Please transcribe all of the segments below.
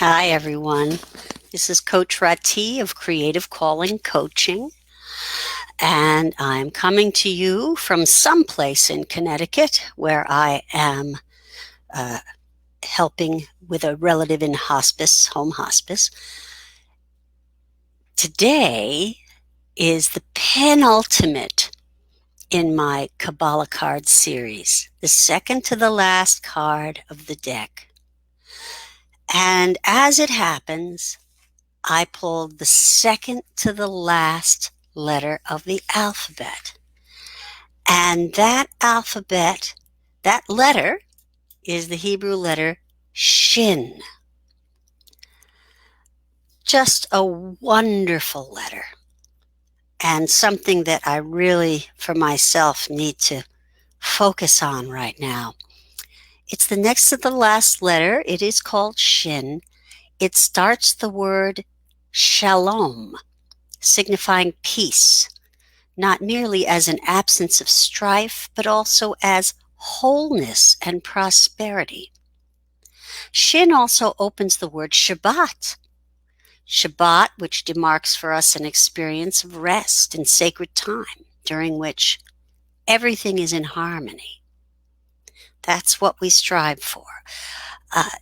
Hi, everyone. This is Coach Rahti of Creative Calling Coaching, and I'm coming to you from someplace in Connecticut where I am uh, helping with a relative in hospice, home hospice. Today is the penultimate in my Kabbalah card series, the second to the last card of the deck. And as it happens, I pulled the second to the last letter of the alphabet. And that letter is the Hebrew letter Shin. Just a wonderful letter. And something that I really, for myself, need to focus on right now. It's the next to the last letter. It is called Shin. It starts the word shalom, signifying peace, not merely as an absence of strife, but also as wholeness and prosperity. Shin also opens the word Shabbat. Shabbat, which demarks for us an experience of rest and sacred time, during which everything is in harmony. That's what we strive for.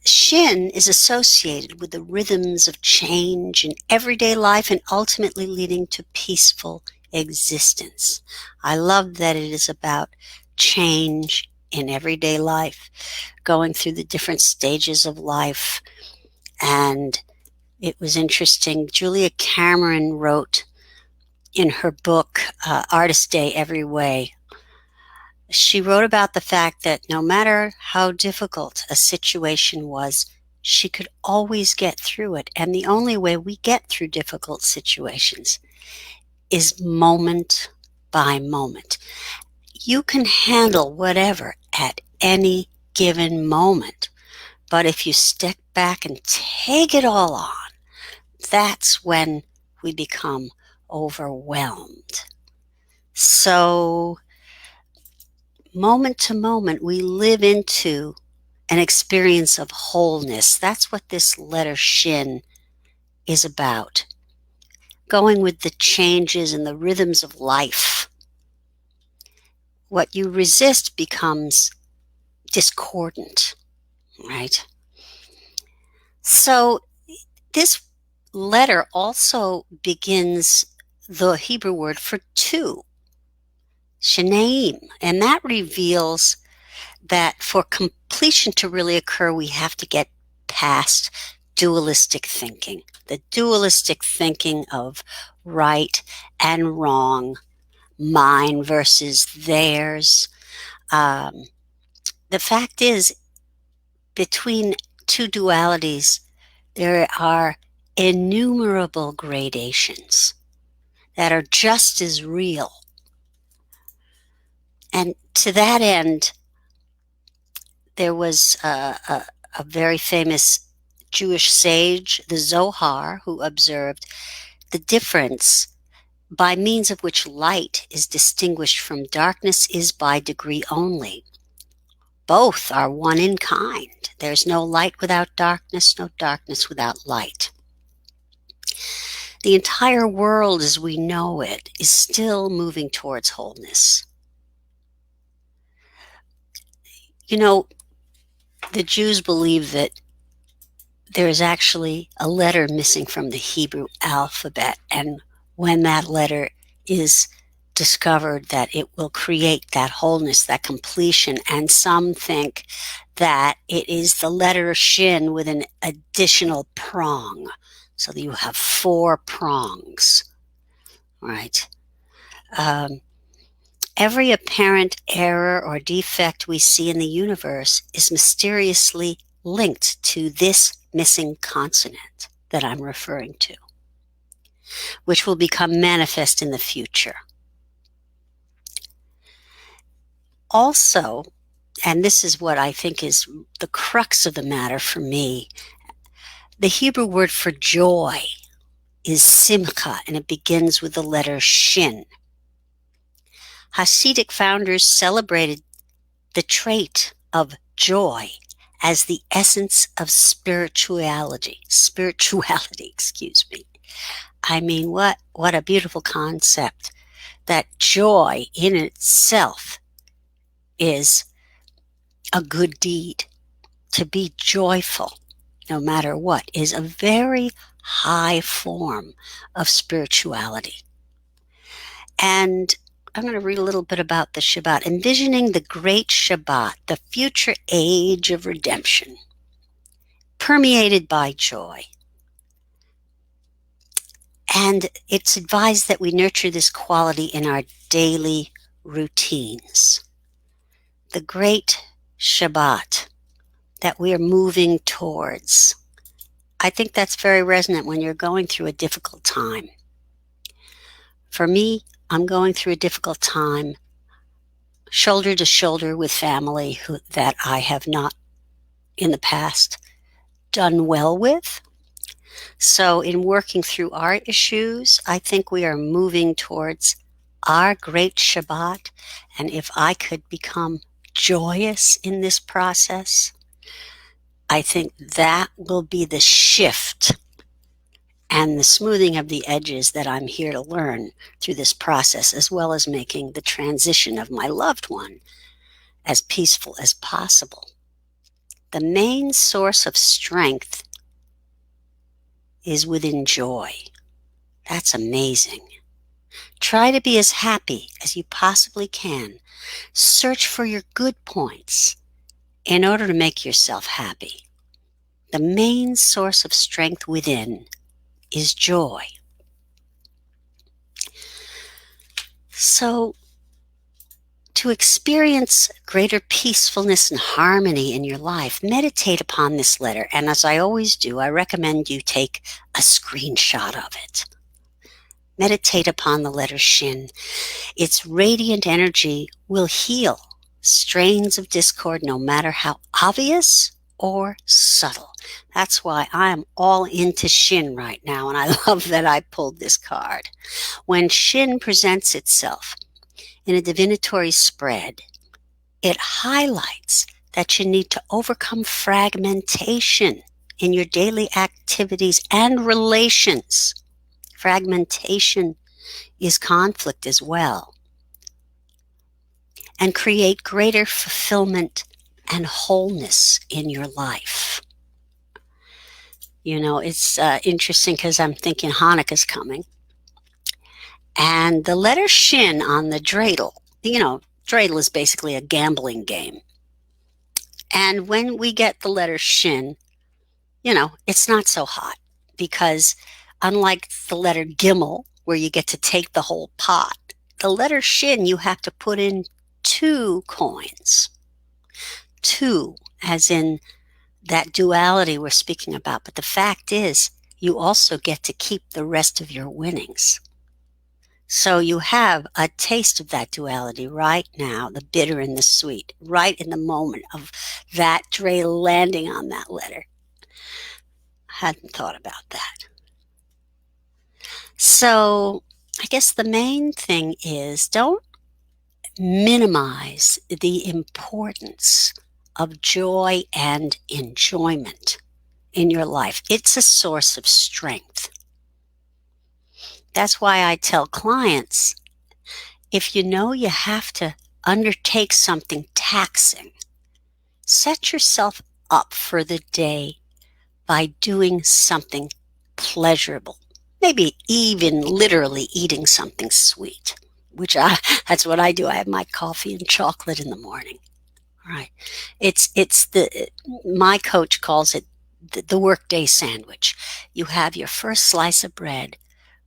Shin is associated with the rhythms of change in everyday life and ultimately leading to peaceful existence. I love that it is about change in everyday life, going through the different stages of life. And it was interesting. Julia Cameron wrote in her book, Artist Day Every Way, she wrote about the fact that no matter how difficult a situation was, she could always get through it. And the only way we get through difficult situations is moment by moment. You can handle whatever at any given moment. But if you step back and take it all on, that's when we become overwhelmed. So, moment to moment, we live into an experience of wholeness. That's what this letter Shin is about. Going with the changes and the rhythms of life. What you resist becomes discordant, right? So this letter also begins the Hebrew word for two, Shanaim, and that reveals that for completion to really occur, we have to get past dualistic thinking, the dualistic thinking of right and wrong, mine versus theirs. Um, the fact is, between two dualities, there are innumerable gradations that are just as real. And to that end, there was a very famous Jewish sage, the Zohar, who observed the difference by means of which light is distinguished from darkness is by degree only. Both are one in kind. There's no light without darkness, no darkness without light. The entire world as we know it is still moving towards wholeness. You know, the Jews believe that there is actually a letter missing from the Hebrew alphabet, and when that letter is discovered, that it will create that wholeness, that completion. And some think that it is the letter Shin with an additional prong, so that you have four prongs, right? Every apparent error or defect we see in the universe is mysteriously linked to this missing consonant that I'm referring to, which will become manifest in the future. Also, and this is what I think is the crux of the matter for me, the Hebrew word for joy is simcha, and it begins with the letter shin. Hasidic founders celebrated the trait of joy as the essence of spirituality, excuse me. I mean, what a beautiful concept, that joy in itself is a good deed. To be joyful, no matter what, is a very high form of spirituality. And I'm going to read a little bit about the Shabbat. Envisioning the great Shabbat, the future age of redemption, permeated by joy. And it's advised that we nurture this quality in our daily routines. The great Shabbat that we are moving towards. I think that's very resonant when you're going through a difficult time. For me, I'm going through a difficult time, shoulder to shoulder with family that I have not in the past done well with. So in working through our issues, I think we are moving towards our great Shabbat. And if I could become joyous in this process, I think that will be the shift and the smoothing of the edges that I'm here to learn through this process, as well as making the transition of my loved one as peaceful as possible. The main source of strength is within joy. That's amazing. Try to be as happy as you possibly can. Search for your good points in order to make yourself happy. The main source of strength within is joy. So, to experience greater peacefulness and harmony in your life, meditate upon this letter. And as I always do, I recommend you take a screenshot of it. Meditate upon the letter Shin. Its radiant energy will heal strains of discord, no matter how obvious or subtle. That's why I'm all into Shin right now, and I love that I pulled this card. When Shin presents itself in a divinatory spread, it highlights that you need to overcome fragmentation in your daily activities and relations. Fragmentation is conflict as well. And create greater fulfillment and wholeness in your life. You know, it's interesting because I'm thinking Hanukkah's coming. And the letter Shin on the dreidel, dreidel is basically a gambling game. And when we get the letter Shin, it's not so hot, because unlike the letter Gimel, where you get to take the whole pot, the letter Shin, you have to put in 2 coins. 2, as in that duality we're speaking about. But the fact is, you also get to keep the rest of your winnings. So you have a taste of that duality right now, the bitter and the sweet, right in the moment of that dreidel landing on that letter. I hadn't thought about that. So I guess the main thing is, don't minimize the importance of joy and enjoyment in your life. It's a source of strength. That's why I tell clients, if you know you have to undertake something taxing, set yourself up for the day by doing something pleasurable. Maybe even literally eating something sweet, that's what I do. I have my coffee and chocolate in the morning. Right. My coach calls it the workday sandwich. You have your first slice of bread,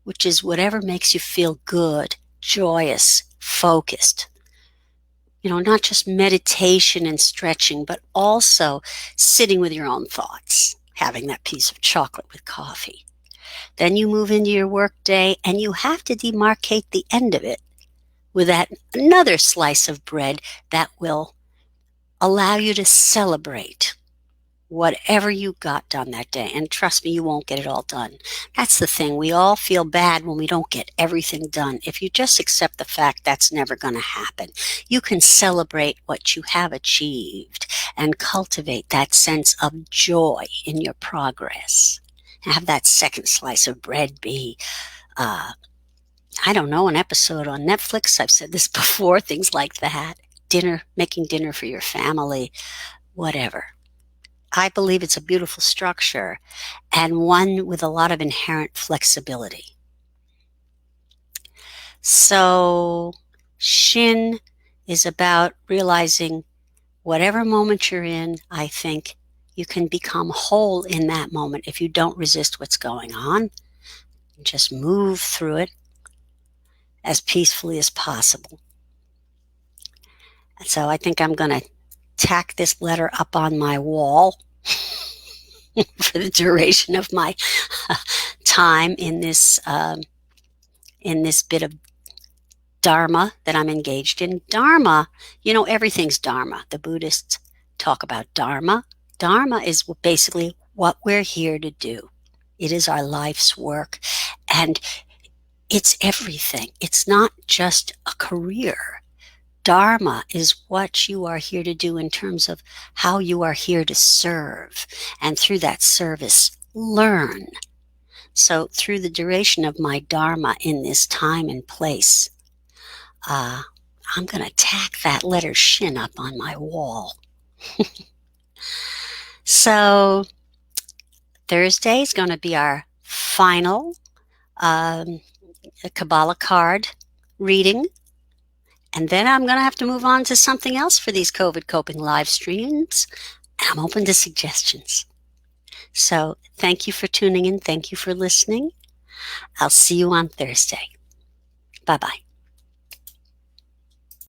which is whatever makes you feel good, joyous, focused. Not just meditation and stretching, but also sitting with your own thoughts, having that piece of chocolate with coffee. Then you move into your work day, and you have to demarcate the end of it with another slice of bread that will allow you to celebrate whatever you got done that day. And trust me, you won't get it all done. That's the thing. We all feel bad when we don't get everything done. If you just accept the fact that's never going to happen, you can celebrate what you have achieved and cultivate that sense of joy in your progress. Have that second slice of bread be, I don't know, an episode on Netflix. I've said this before, things like that. Dinner, making dinner for your family, whatever. I believe it's a beautiful structure and one with a lot of inherent flexibility. So, Shin is about realizing whatever moment you're in, I think you can become whole in that moment if you don't resist what's going on. Just move through it as peacefully as possible. And so I think I'm going to tack this letter up on my wall for the duration of my time in this bit of Dharma that I'm engaged in. Dharma, everything's Dharma. The Buddhists talk about Dharma. Dharma is basically what we're here to do. It is our life's work, and it's everything. It's not just a career. Dharma is what you are here to do in terms of how you are here to serve, and through that service, learn. So through the duration of my Dharma in this time and place, I'm going to tack that letter Shin up on my wall. So Thursday is going to be our final Kabbalah card reading. And then I'm going to have to move on to something else for these COVID coping live streams. I'm open to suggestions. So thank you for tuning in. Thank you for listening. I'll see you on Thursday. Bye-bye.